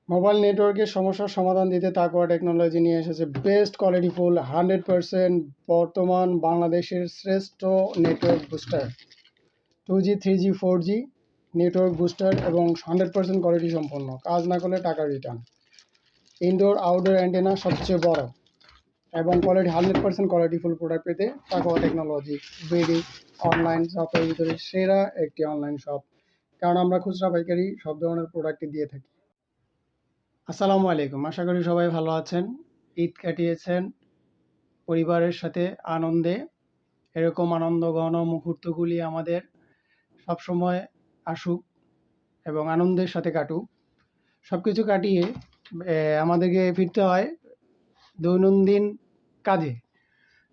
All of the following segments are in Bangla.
মোবাইল নেটওয়ার্কের সমস্যার সমাধান দিতে তাকওয়া টেকনোলজি নিয়ে এসেছে বেস্ট কোয়ালিটিফুল 100% বর্তমান বাংলাদেশের শ্রেষ্ঠ network booster 2G 3G 4G network booster এবং 100% কোয়ালিটি সম্পন্ন, কাজ না করলে টাকা রিটার্ন। ইনডোর আউটডোর অ্যান্টেনা সবচেয়ে বড় এবং কোয়ালিটি 100% কোয়ালিটিফুল প্রোডাক্ট পেতে তাকওয়া টেকনোলজি বিডি অনলাইন শপের ভিতরে সেরা একটি অনলাইন শপ, কারণ আমরা খুচরা পাইকারি সব ধরনের প্রোডাক্টই দিয়ে থাকি। আসসালামু আলাইকুম, আশা করি সবাই ভালো আছেন, ঈদ কাটিয়েছেন পরিবারের সাথে আনন্দে। এরকম আনন্দ ঘন মুহূর্তগুলি আমাদের সবসময় আসুক এবং আনন্দের সাথে কাটুক। সব কিছু কাটিয়ে আমাদেরকে ফিরতে হয় দৈনন্দিন কাজে।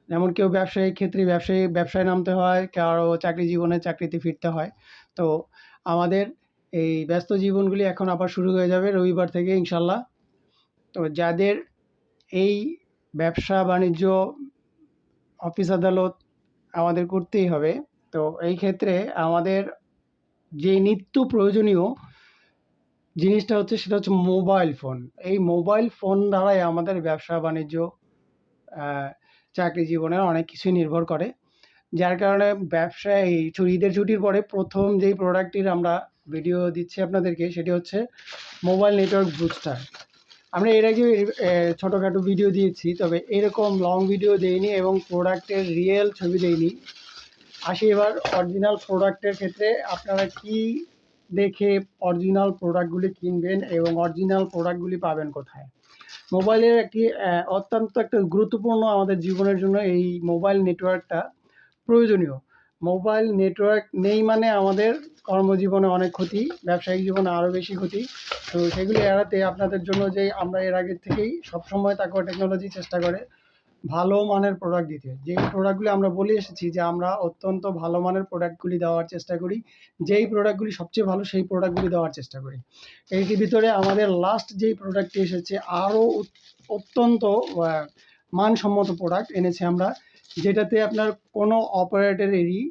যেমন কেউ ব্যবসায়িক ক্ষেত্রে ব্যবসায় নামতে হয়, কারো চাকরি জীবনে চাকরিতে ফিরতে হয়। তো আমাদের এই ব্যস্ত জীবনগুলি এখন আবার শুরু হয়ে যাবে রবিবার থেকে ইনশাল্লাহ। তো যাদের এই ব্যবসা বাণিজ্য অফিস আদালত আমাদের করতেই হবে, তো এই ক্ষেত্রে আমাদের যে নিত্য প্রয়োজনীয় জিনিসটা হচ্ছে সেটা হচ্ছে মোবাইল ফোন। এই মোবাইল ফোন দ্বারাই আমাদের ব্যবসা বাণিজ্য চাকরি জীবনের অনেক কিছুই নির্ভর করে, যার কারণে ব্যবসায় ঈদের ছুটির পরে প্রথম যেই প্রোডাক্টটির আমরা ভিডিও দিচ্ছি আপনাদেরকে সেটি হচ্ছে মোবাইল নেটওয়ার্ক বুস্টার। আমরা এর আগে ছোটোখাটো ভিডিও দিয়েছি, তবে এরকম লং ভিডিও দেইনি এবং প্রোডাক্টের রিয়েল ছবি দেইনি। আসি এবার অরিজিনাল প্রোডাক্টের ক্ষেত্রে, আপনারা কি দেখে অরিজিনাল প্রোডাক্টগুলি কিনবেন এবং অরিজিনাল প্রোডাক্টগুলি পাবেন কোথায়। মোবাইলের একটি অত্যন্ত একটা গুরুত্বপূর্ণ আমাদের জীবনের জন্য এই মোবাইল নেটওয়ার্কটা প্রয়োজনীয়। মোবাইল নেটওয়ার্ক নেই মানে আমাদের কর্মজীবনে অনেক ক্ষতি, ব্যবসায়িক জীবনে আরও বেশি ক্ষতি। তো সেগুলি এড়াতে আপনাদের জন্য যে আমরা এর আগের থেকেই সবসময় তাকওয়া টেকনোলজি চেষ্টা করে ভালো মানের প্রোডাক্ট দিতে। যেই প্রোডাক্টগুলি আমরা বলে এসেছি যে আমরা অত্যন্ত ভালো মানের প্রোডাক্টগুলি দেওয়ার চেষ্টা করি, যেই প্রোডাক্টগুলি সবচেয়ে ভালো সেই প্রোডাক্টগুলি দেওয়ার চেষ্টা করি। এইটির ভিতরে আমাদের লাস্ট যেই প্রোডাক্টটি এসেছে আরও অত্যন্ত মানসম্মত প্রোডাক্ট এনেছি আমরা, যেটাতে আপনার কোনো অপারেটরেরই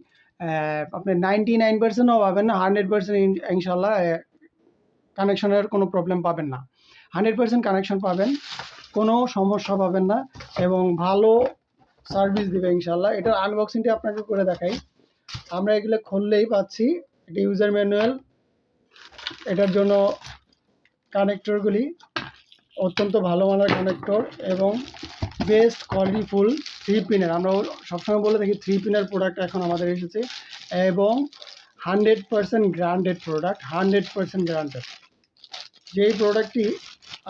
আপনার 99%ও পাবেন না, 100% ইনশাল্লাহ কানেকশনের কোনো প্রবলেম পাবেন না। 100% কানেকশন পাবেন, কোনো সমস্যা পাবেন না এবং ভালো সার্ভিস দেবে ইনশাল্লাহ। এটার আনবক্সিংটি আপনাকে করে দেখাই। আমরা এগুলো খুললেই পাচ্ছি এটা ইউজার ম্যানুয়াল। এটার জন্য কানেক্টরগুলি অত্যন্ত ভালো মানের কানেক্টর এবং বেস্ট কোয়ালিটিফুল 3 পিনের। আমরা সবসময় বলে থাকি 3 পিনের প্রোডাক্ট এখন আমাদের এসেছে এবং 100% গ্যারান্টেড প্রোডাক্ট, 100% গ্যারান্টেড। যেই প্রোডাক্টটি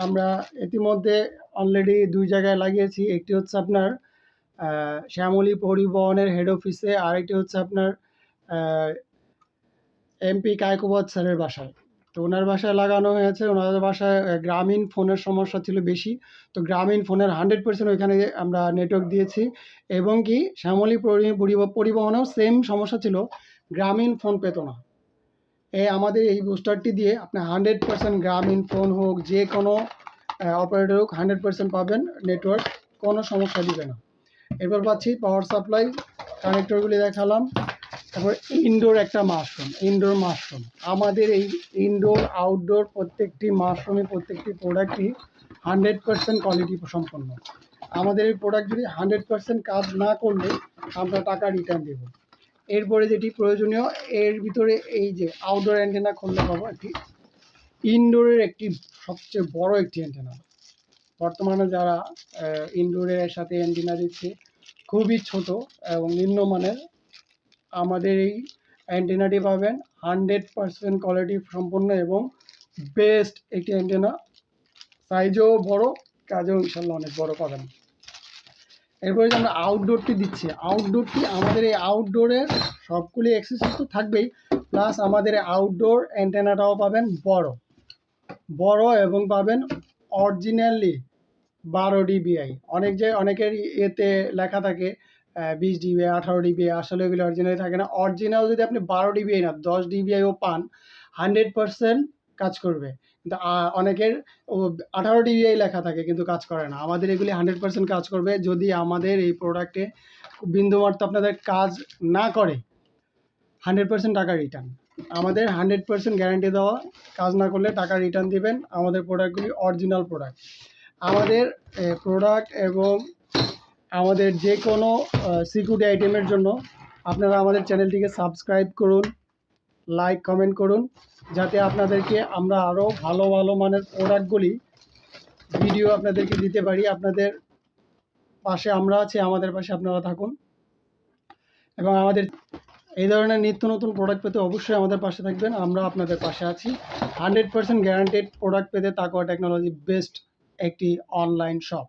আমরা ইতিমধ্যে অলরেডি 2 জায়গায় লাগিয়েছি, একটি হচ্ছে আপনার শ্যামলী পরিবহনের হেড অফিসে, আরেকটি হচ্ছে আপনার এমপি কায়কোবাদ স্যারের বাসায়। তো ওনার বাসায় লাগানো হয়েছে, ওনাদের বাসায় গ্রামীণ ফোনের সমস্যা ছিল বেশি, তো গ্রামীণ ফোনের 100% ওইখানে আমরা নেটওয়ার্ক দিয়েছি। এবং কি শ্যামলী পরিবহনেও সেম সমস্যা ছিল, গ্রামীণ ফোন পেত না। আমাদের এই বুস্টারটি দিয়ে আপনি 100% গ্রামীণ ফোন হোক, যে কোনো অপারেটর হোক 100% পাবেন নেটওয়ার্ক, কোনো সমস্যা দিবে না। এরপর পাচ্ছি পাওয়ার সাপ্লাই, কানেক্টরগুলি দেখালাম। তারপর ইনডোর একটা মাশরুম, ইনডোর মাশরুম। আমাদের এই ইনডোর আউটডোর প্রত্যেকটি মাশরুমে প্রত্যেকটি প্রোডাক্টই 100% কোয়ালিটি সম্পন্ন। আমাদের এই প্রোডাক্ট যদি 100% কাজ না করলে আমরা টাকা রিটার্ন দেব। এরপরে যেটি প্রয়োজনীয়, এর ভিতরে এই যে আউটডোর অ্যান্টেনা খুললে পাবো একটি ইনডোরের একটি সবচেয়ে বড় একটি অ্যান্টেনা। বর্তমানে যারা ইনডোরের সাথে অ্যান্টেনা দিচ্ছে খুবই ছোট এবং নিম্নমানের, আমাদের এই অ্যান্টেনাটি পাবেন 100% কোয়ালিটি সম্পন্ন এবং বেস্ট একটি অ্যান্টেনা। সাইজও বড়, কাজেও ইনশাল্লাহ অনেক বড় পাবেন। এরপরে যে আমরা আউটডোরটি দিচ্ছি, আউটডোরটি আমাদের এই আউটডোরের সবগুলি অ্যাক্সেসরিজ তো থাকবেই, প্লাস আমাদের আউটডোর অ্যান্টেনাটাও পাবেন বড় এবং পাবেন অরিজিনালি 12 dBi। অনেকের এতে লেখা থাকে 20 dBi 18 dBi, আসলে এগুলো অরিজিনালি থাকে না। অরিজিনাল যদি আপনি 12 dBi না 10 dBiও পান 100% কাজ করবে, কিন্তু অনেকের 18 dBi লেখা থাকে কিন্তু কাজ করে না। আমাদের এগুলি 100% কাজ করবে। যদি আমাদের এই প্রোডাক্টে বিন্দুমাত্র আপনাদের কাজ না করে 100% টাকা রিটার্ন। আমাদের 100% গ্যারান্টি দেওয়া, কাজ না করলে টাকা রিটার্ন দিবেন। আমাদের প্রোডাক্টগুলি অরিজিনাল প্রোডাক্ট। আমাদের প্রোডাক্ট এবং আমাদের যে কোনো সিকিউরিটি আইটেমের জন্য আপনারা আমাদের চ্যানেলটিকে সাবস্ক্রাইব করুন, লাইক কমেন্ট করুন, যাতে আপনাদেরকে আমরা আরও ভালো ভালো মানের প্রোডাক্টগুলি ভিডিও আপনাদেরকে দিতে পারি। আপনাদের পাশে আমরা আছি, আমাদের পাশে আপনারা থাকুন এবং আমাদের এই ধরনের নিত্য নতুন প্রোডাক্ট পেতে অবশ্যই আমাদের পাশে থাকবেন। আমরা আপনাদের পাশে আছি। 100% গ্যারান্টেড প্রোডাক্ট পেতে তাকওয়া টেকনোলজি বেস্ট একটি অনলাইন শপ।